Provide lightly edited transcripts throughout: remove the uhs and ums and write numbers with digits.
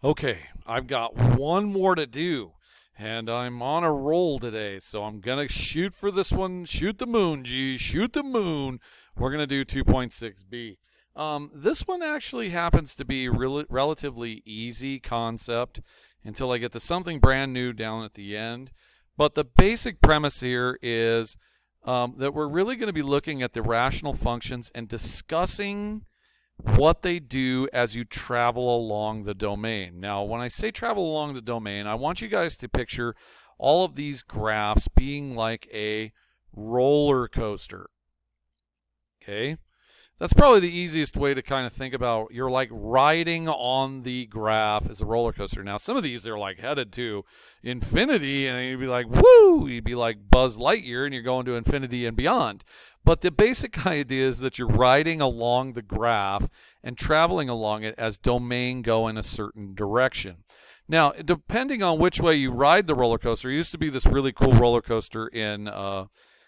Okay, I've got one more to do, and I'm on a roll today, so I'm going to shoot for this one. Shoot the moon, G. Shoot the moon. We're going to do 2.6b. This one actually happens to be relatively easy concept until I get to something brand new down at the end. But the basic premise here is that we're really going to be looking at the rational functions and discussing what they do as you travel along the domain. Now, when I say travel along the domain, I want you guys to picture all of these graphs being like a roller coaster. Okay? That's probably the easiest way to kind of think about. You're like riding on the graph as a roller coaster. Now, some of these are like headed to infinity, and you'd be like, woo! You'd be like Buzz Lightyear, and you're going to infinity and beyond. But the basic idea is that you're riding along the graph and traveling along it as domain go in a certain direction. Now, depending on which way you ride the roller coaster, there used to be this really cool roller coaster in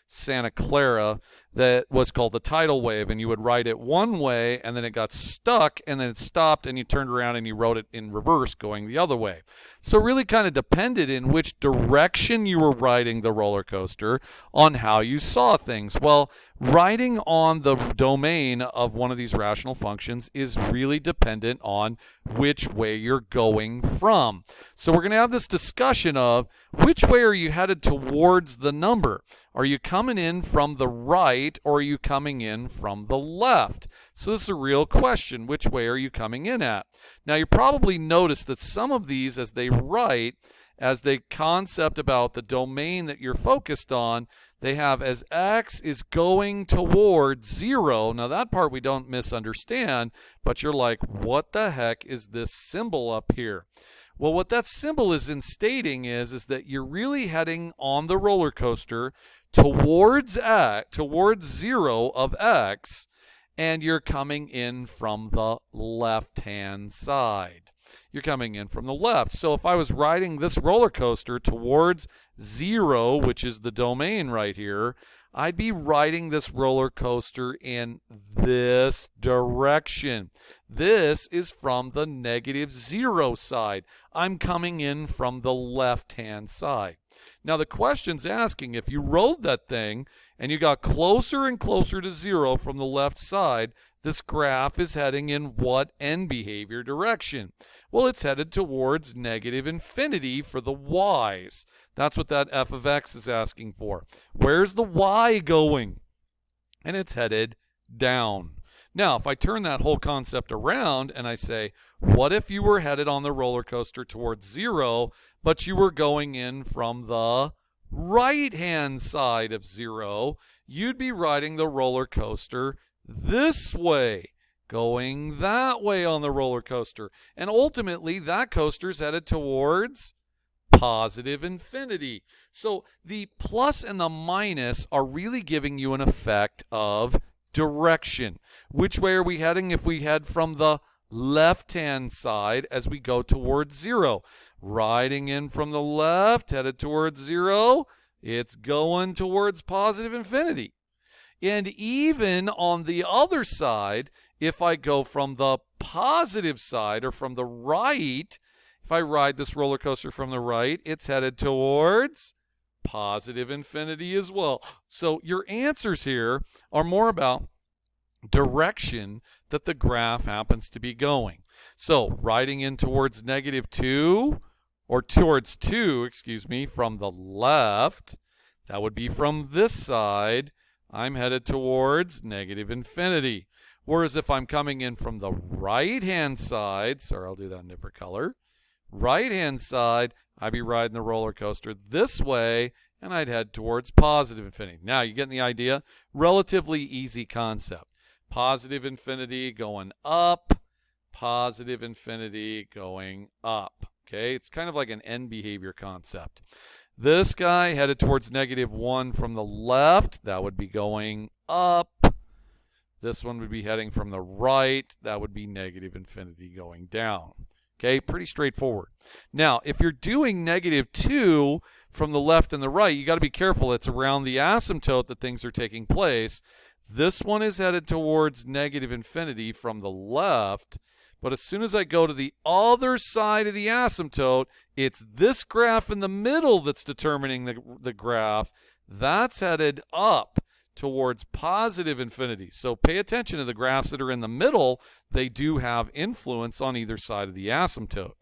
Santa Clara that was called the tidal wave, and you would ride it one way and then it got stuck and then it stopped and you turned around and you rode it in reverse going the other way. So it really kind of depended in which direction you were riding the roller coaster on how you saw things. Well, riding on the domain of one of these rational functions is really dependent on which way you're going from. So we're going to have this discussion of which way are you headed towards the number? Are you coming in from the right or are you coming in from the left? So this is a real question. Which way are you coming in at? Now you probably noticed that some of these as they write, as they concept about the domain that you're focused on, they have as x is going towards 0. Now that part we don't misunderstand, but you're like, what the heck is this symbol up here? Well, what that symbol is stating is that you're really heading on the roller coaster towards 0 of x, and you're coming in from the left-hand side. You're coming in from the left. So if I was riding this roller coaster towards 0, which is the domain right here, I'd be riding this roller coaster in this direction. This is from the -0 side. I'm coming in from the left-hand side. Now the question's asking, if you rode that thing and you got closer and closer to 0 from the left side, this graph is heading in what end behavior direction? Well, it's headed towards -infinity for the y's. That's what that f of x is asking for. Where's the y going? And it's headed down. Now, if I turn that whole concept around and I say, what if you were headed on the roller coaster towards 0, but you were going in from the right-hand side of 0? You'd be riding the roller coaster this way, going that way on the roller coaster. And ultimately, that coaster's headed towards positive infinity. So the plus and the minus are really giving you an effect of direction. Which way are we heading if we head from the left-hand side as we go towards 0? Riding in from the left, headed towards 0, it's going towards positive infinity. And even on the other side, if I go from the positive side or from the right, if I ride this roller coaster from the right, it's headed towards positive infinity as well. So your answers here are more about direction that the graph happens to be going. So riding in towards -2, or towards 2, from the left, that would be from this side, I'm headed towards -infinity. Whereas if I'm coming in from the right-hand side, sorry, I'll do that in a different color, right-hand side, I'd be riding the roller coaster this way, and I'd head towards positive infinity. Now, you getting the idea? Relatively easy concept. Positive infinity going up, positive infinity going up. Okay, it's kind of like an end behavior concept. This guy headed towards -1 from the left, that would be going up. This one would be heading from the right, that would be -infinity going down. Okay, pretty straightforward. Now, if you're doing -2 from the left and the right, you got to be careful. It's around the asymptote that things are taking place. This one is headed towards -infinity from the left, But as soon as I go to the other side of the asymptote, it's this graph in the middle that's determining the graph. That's headed up towards positive infinity. So pay attention to the graphs that are in the middle. They do have influence on either side of the asymptote.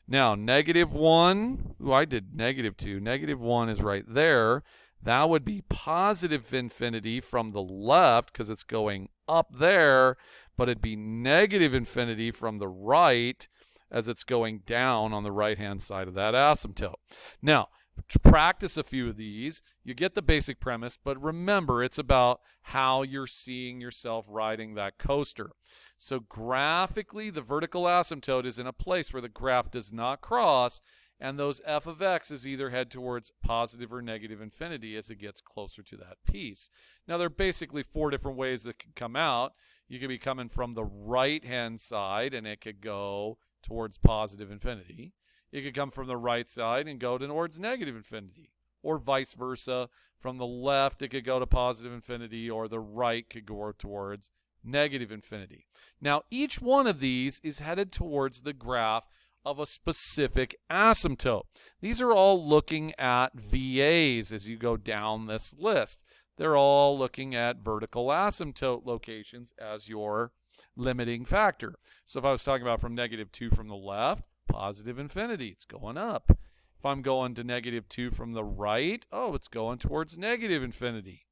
Now, -1, I did -2. -1 is right there. That would be positive infinity from the left because it's going up there, but it'd be negative infinity from the right as it's going down on the right-hand side of that asymptote. Now, to practice a few of these, you get the basic premise, but remember, it's about how you're seeing yourself riding that coaster. So graphically, the vertical asymptote is in a place where the graph does not cross, and those f of x's either head towards positive or negative infinity as it gets closer to that piece. Now, there are basically 4 different ways that can come out. You could be coming from the right-hand side, and it could go towards positive infinity. It could come from the right side and go towards negative infinity, or vice versa. From the left, it could go to positive infinity, or the right could go towards negative infinity. Now, each one of these is headed towards the graph of a specific asymptote. These are all looking at VAs as you go down this list. They're all looking at vertical asymptote locations as your limiting factor. So if I was talking about from -2 from the left, positive infinity, it's going up. If I'm going to -2 from the right, oh, it's going towards negative infinity.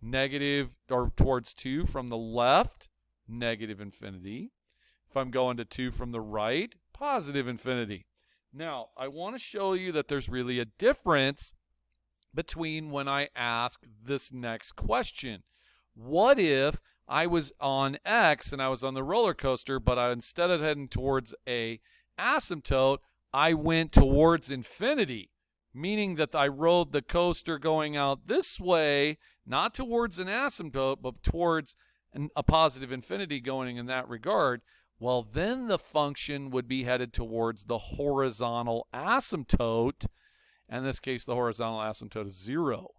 Negative, or towards 2 from the left, negative infinity. If I'm going to 2 from the right, positive infinity. Now, I want to show you that there's really a difference between when I ask this next question. What if I was on X and I was on the roller coaster, but instead of heading towards a asymptote, I went towards infinity, meaning that I rode the coaster going out this way, not towards an asymptote, but towards a positive infinity going in that regard. Well, then the function would be headed towards the horizontal asymptote. In this case, the horizontal asymptote is 0.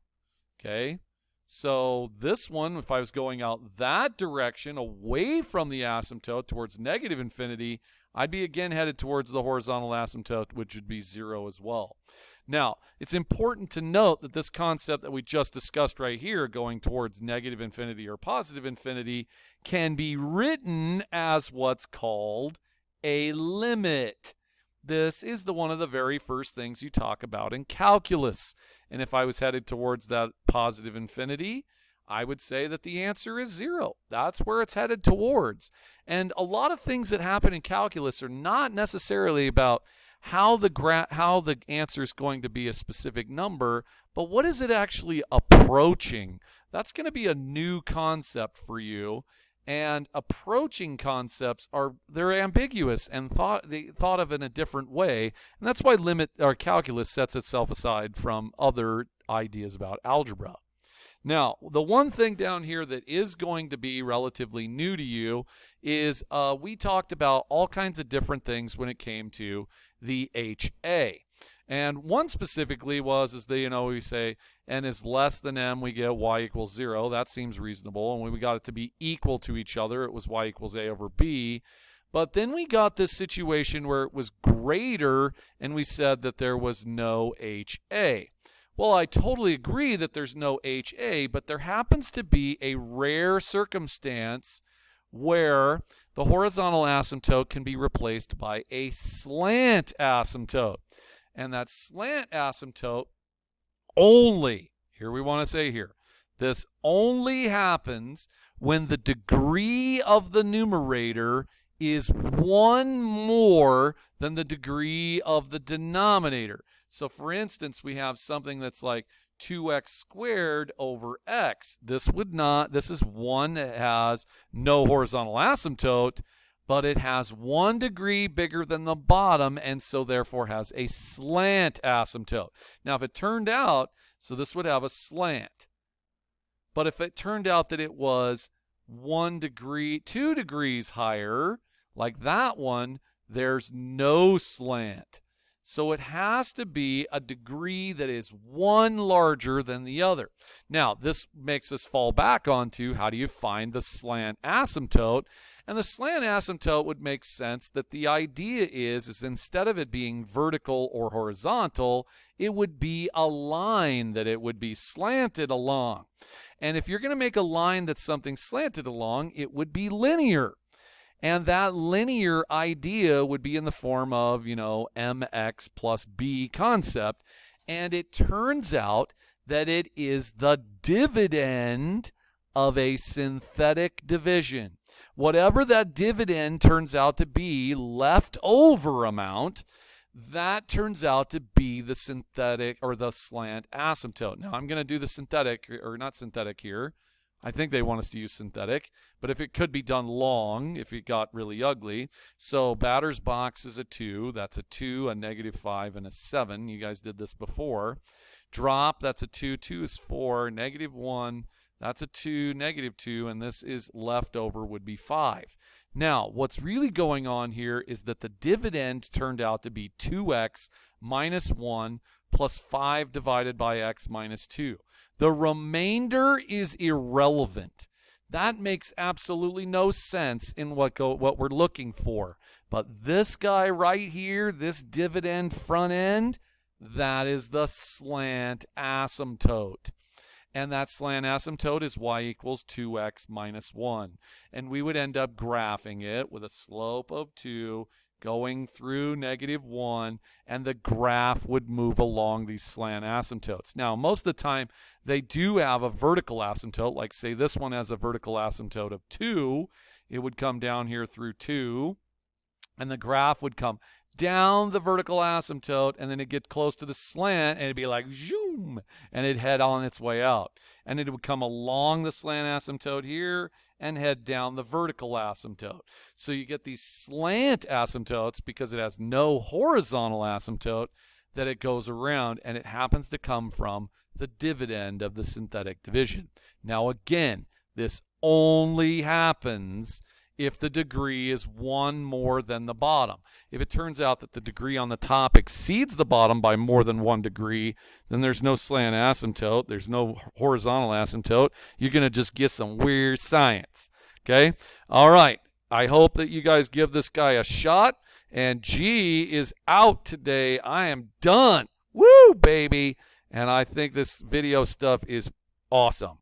Okay? So this one, if I was going out that direction, away from the asymptote towards negative infinity, I'd be again headed towards the horizontal asymptote, which would be 0 as well. Now, it's important to note that this concept that we just discussed right here, going towards negative infinity or positive infinity, can be written as what's called a limit. This is one of the very first things you talk about in calculus. And if I was headed towards that positive infinity, I would say that the answer is 0. That's where it's headed towards. And a lot of things that happen in calculus are not necessarily about how the answer is going to be a specific number, but what is it actually approaching? That's going to be a new concept for you. And approaching concepts they're ambiguous and thought of in a different way, and that's why limit or calculus sets itself aside from other ideas about algebra. Now, the one thing down here that is going to be relatively new to you is we talked about all kinds of different things when it came to the HA. And one specifically is we say n is less than m, we get y equals 0. That seems reasonable. And when we got it to be equal to each other, it was y equals a over b. But then we got this situation where it was greater, and we said that there was no HA. Well, I totally agree that there's no HA, but there happens to be a rare circumstance where the horizontal asymptote can be replaced by a slant asymptote. And that slant asymptote only, here we want to say here, this only happens when the degree of the numerator is 1 more than the degree of the denominator. So for instance, we have something that's like 2x squared over x. This is one that has no horizontal asymptote, but it has 1 degree bigger than the bottom, and so therefore has a slant asymptote. Now, if it turned out, so this would have a slant. But if it turned out that it was 1 degree, 2 degrees higher, like that one, there's no slant. So it has to be a degree that is 1 larger than the other. Now, this makes us fall back onto how do you find the slant asymptote? And the slant asymptote would make sense that the idea is instead of it being vertical or horizontal, it would be a line that it would be slanted along. And if you're going to make a line that's something slanted along, it would be linear. And that linear idea would be in the form of, mx plus b concept. And it turns out that it is the dividend of a synthetic division. Whatever that dividend turns out to be, leftover amount, that turns out to be the synthetic or the slant asymptote. Now I'm going to do the synthetic, or not synthetic here. I think they want us to use synthetic, but if it could be done long, if it got really ugly. So batter's box is a 2. That's a 2, a -5, and a 7. You guys did this before. Drop, that's a 2. 2 is 4. -1, that's a 2, -2, and this is leftover would be 5. Now, what's really going on here is that the dividend turned out to be 2x minus 1 plus 5 divided by x minus 2. The remainder is irrelevant. That makes absolutely no sense in what we're looking for. But this guy right here, this dividend front end, that is the slant asymptote. And that slant asymptote is y equals 2x minus 1. And we would end up graphing it with a slope of 2 going through -1, and the graph would move along these slant asymptotes. Now, most of the time, they do have a vertical asymptote, like say this one has a vertical asymptote of 2. It would come down here through 2, and the graph would come down the vertical asymptote, and then it'd get close to the slant, and it'd be like zoom, and it'd head on its way out. And it would come along the slant asymptote here and head down the vertical asymptote. So you get these slant asymptotes because it has no horizontal asymptote that it goes around, and it happens to come from the dividend of the synthetic division. Now again, this only happens if the degree is 1 more than the bottom. If it turns out that the degree on the top exceeds the bottom by more than 1 degree, then there's no slant asymptote, there's no horizontal asymptote. You're going to just get some weird science. Okay? All right. I hope that you guys give this guy a shot. And G is out today. I am done. Woo, baby. And I think this video stuff is awesome.